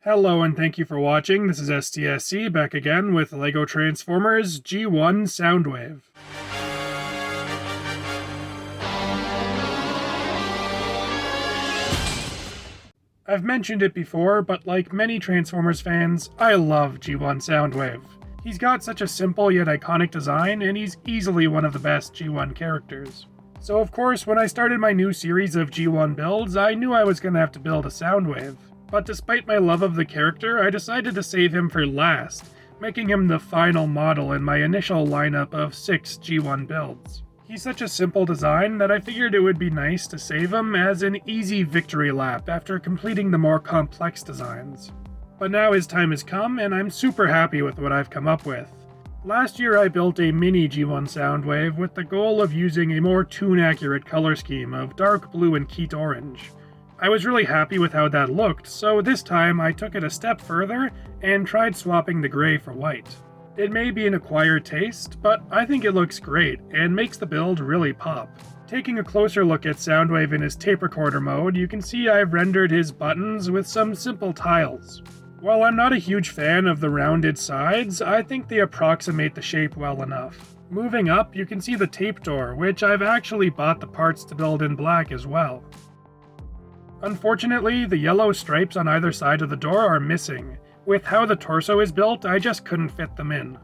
Hello and thank you for watching. This is STSC back again with LEGO Transformers G1 Soundwave. I've mentioned it before, but like many Transformers fans, I love G1 Soundwave. He's got such a simple yet iconic design, and he's easily one of the best G1 characters. So of course, when I started my new series of G1 builds, I knew I was going to have to build a Soundwave. But despite my love of the character, I decided to save him for last, making him the final model in my initial lineup of 6 G1 builds. He's such a simple design that I figured it would be nice to save him as an easy victory lap after completing the more complex designs. But now his time has come, and I'm super happy with what I've come up with. Last year I built a mini G1 Soundwave with the goal of using a more tune-accurate color scheme of dark blue and Keat orange. I was really happy with how that looked, so this time I took it a step further and tried swapping the gray for white. It may be an acquired taste, but I think it looks great and makes the build really pop. Taking a closer look at Soundwave in his tape recorder mode, you can see I've rendered his buttons with some simple tiles. While I'm not a huge fan of the rounded sides, I think they approximate the shape well enough. Moving up, you can see the tape door, which I've actually bought the parts to build in black as well. Unfortunately, the yellow stripes on either side of the door are missing. With how the torso is built, I just couldn't fit them in.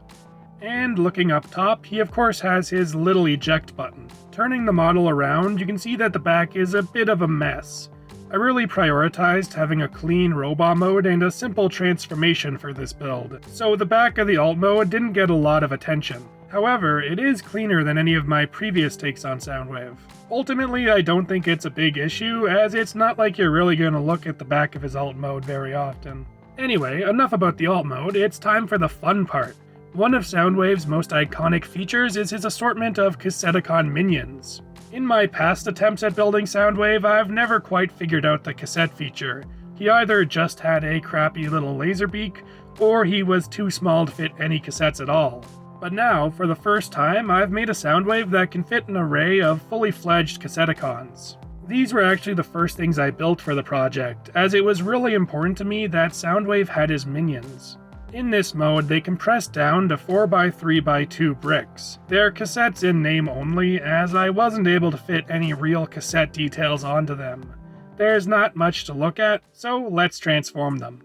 And looking up top, he of course has his little eject button. Turning the model around, you can see that the back is a bit of a mess. I really prioritized having a clean robot mode and a simple transformation for this build, so the back of the alt mode didn't get a lot of attention. However, it is cleaner than any of my previous takes on Soundwave. Ultimately, I don't think it's a big issue, as it's not like you're really going to look at the back of his alt mode very often. Anyway, enough about the alt mode, it's time for the fun part. One of Soundwave's most iconic features is his assortment of Cassetticon minions. In my past attempts at building Soundwave, I've never quite figured out the cassette feature. He either just had a crappy little laser beak, or he was too small to fit any cassettes at all. But now, for the first time, I've made a Soundwave that can fit an array of fully fledged Cassetticons. These were actually the first things I built for the project, as it was really important to me that Soundwave had his minions. In this mode, they compress down to 4x3x2 bricks. They're cassettes in name only, as I wasn't able to fit any real cassette details onto them. There's not much to look at, so let's transform them.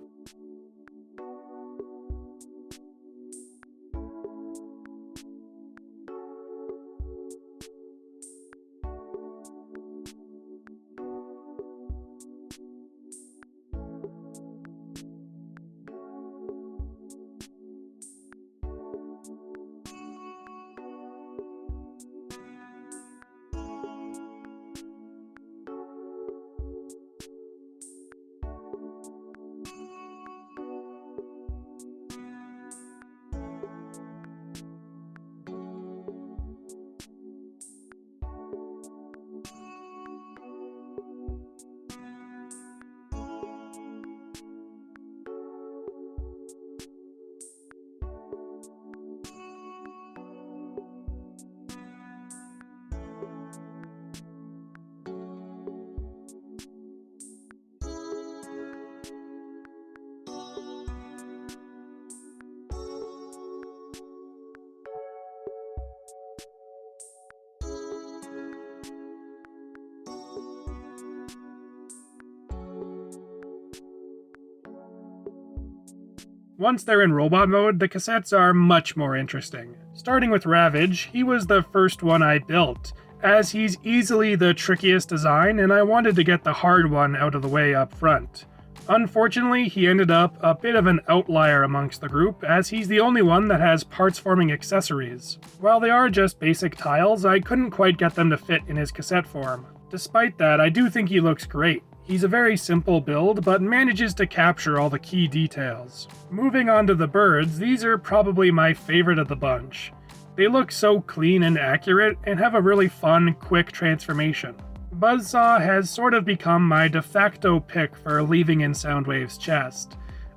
Once they're in robot mode, the cassettes are much more interesting. Starting with Ravage, he was the first one I built, as he's easily the trickiest design and I wanted to get the hard one out of the way up front. Unfortunately, he ended up a bit of an outlier amongst the group, as he's the only one that has parts-forming accessories. While they are just basic tiles, I couldn't quite get them to fit in his cassette form. Despite that, I do think he looks great. He's a very simple build, but manages to capture all the key details. Moving on to the birds, these are probably my favorite of the bunch. They look so clean and accurate, and have a really fun, quick transformation. Buzzsaw has sort of become my de facto pick for leaving in Soundwave's chest.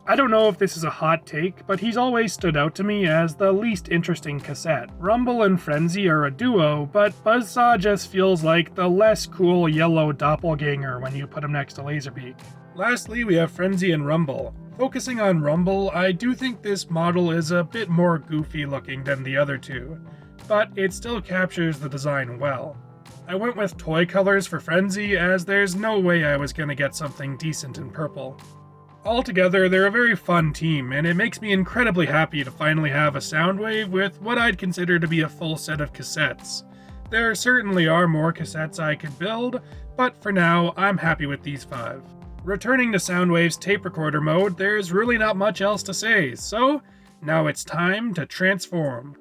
I don't know if this is a hot take, but he's always stood out to me as the least interesting cassette. Rumble and Frenzy are a duo, but Buzzsaw just feels like the less cool yellow doppelganger when you put him next to Laserbeak. Lastly, we have Frenzy and Rumble. Focusing on Rumble, I do think this model is a bit more goofy looking than the other two, but it still captures the design well. I went with toy colors for Frenzy, as there's no way I was gonna get something decent in purple. Altogether, they're a very fun team, and it makes me incredibly happy to finally have a Soundwave with what I'd consider to be a full set of cassettes. There certainly are more cassettes I could build, but for now, I'm happy with these 5. Returning to Soundwave's tape recorder mode, there's really not much else to say, so now it's time to transform.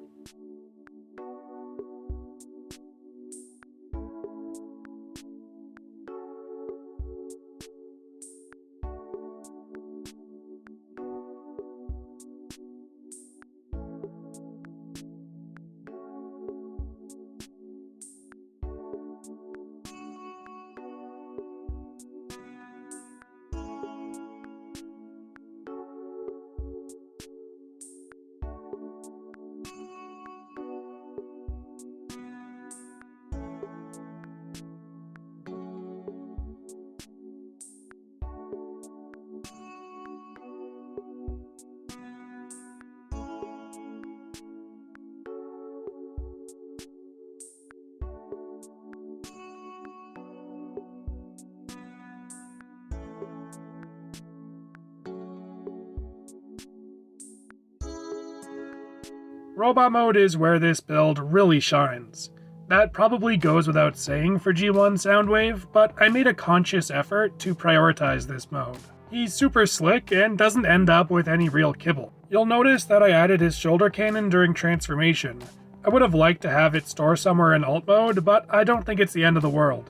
Robot mode is where this build really shines. That probably goes without saying for G1 Soundwave, but I made a conscious effort to prioritize this mode. He's super slick and doesn't end up with any real kibble. You'll notice that I added his shoulder cannon during transformation. I would have liked to have it store somewhere in alt mode, but I don't think it's the end of the world.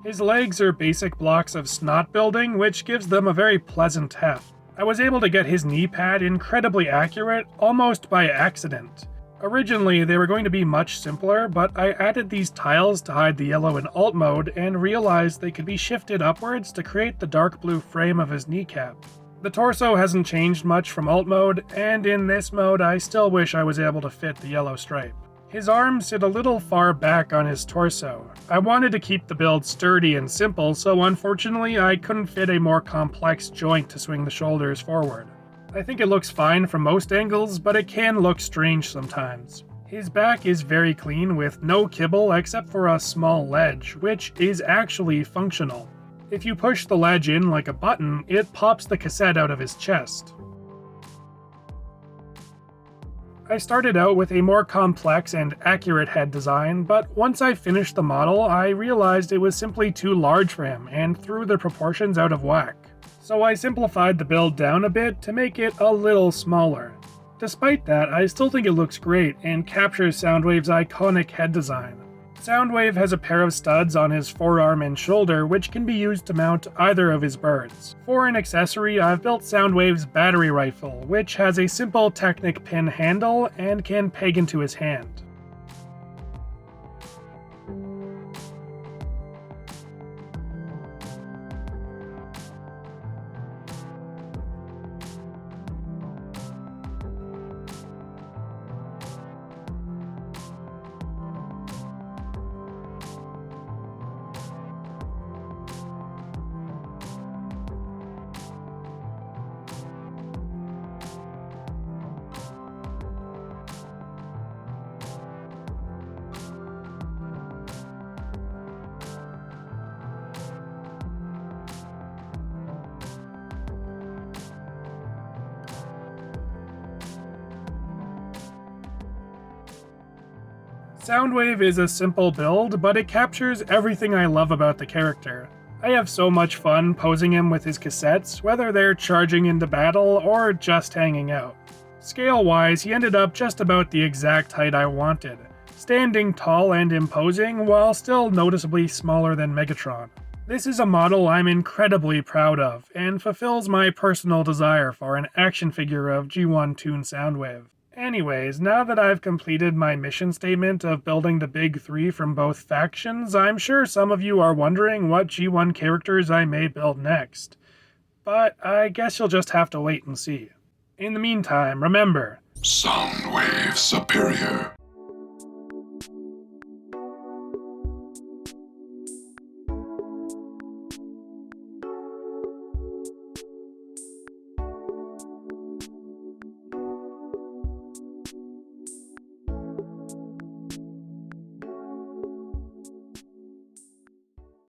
His legs are basic blocks of snot building, which gives them a very pleasant heft. I was able to get his knee pad incredibly accurate, almost by accident. Originally, they were going to be much simpler, but I added these tiles to hide the yellow in alt mode and realized they could be shifted upwards to create the dark blue frame of his kneecap. The torso hasn't changed much from alt mode, and in this mode I still wish I was able to fit the yellow stripe. His arms sit a little far back on his torso. I wanted to keep the build sturdy and simple, so unfortunately I couldn't fit a more complex joint to swing the shoulders forward. I think it looks fine from most angles, but it can look strange sometimes. His back is very clean with no kibble except for a small ledge, which is actually functional. If you push the ledge in like a button, it pops the cassette out of his chest. I started out with a more complex and accurate head design, but once I finished the model, I realized it was simply too large for him and threw the proportions out of whack. So I simplified the build down a bit to make it a little smaller. Despite that, I still think it looks great and captures Soundwave's iconic head design. Soundwave has a pair of studs on his forearm and shoulder which can be used to mount either of his birds. For an accessory, I've built Soundwave's battery rifle, which has a simple Technic pin handle and can peg into his hand. Soundwave is a simple build, but it captures everything I love about the character. I have so much fun posing him with his cassettes, whether they're charging into battle or just hanging out. Scale-wise, he ended up just about the exact height I wanted, standing tall and imposing while still noticeably smaller than Megatron. This is a model I'm incredibly proud of, and fulfills my personal desire for an action figure of G1 Toon Soundwave. Anyways, now that I've completed my mission statement of building the big three from both factions, I'm sure some of you are wondering what G1 characters I may build next. But I guess you'll just have to wait and see. In the meantime, remember, Soundwave superior.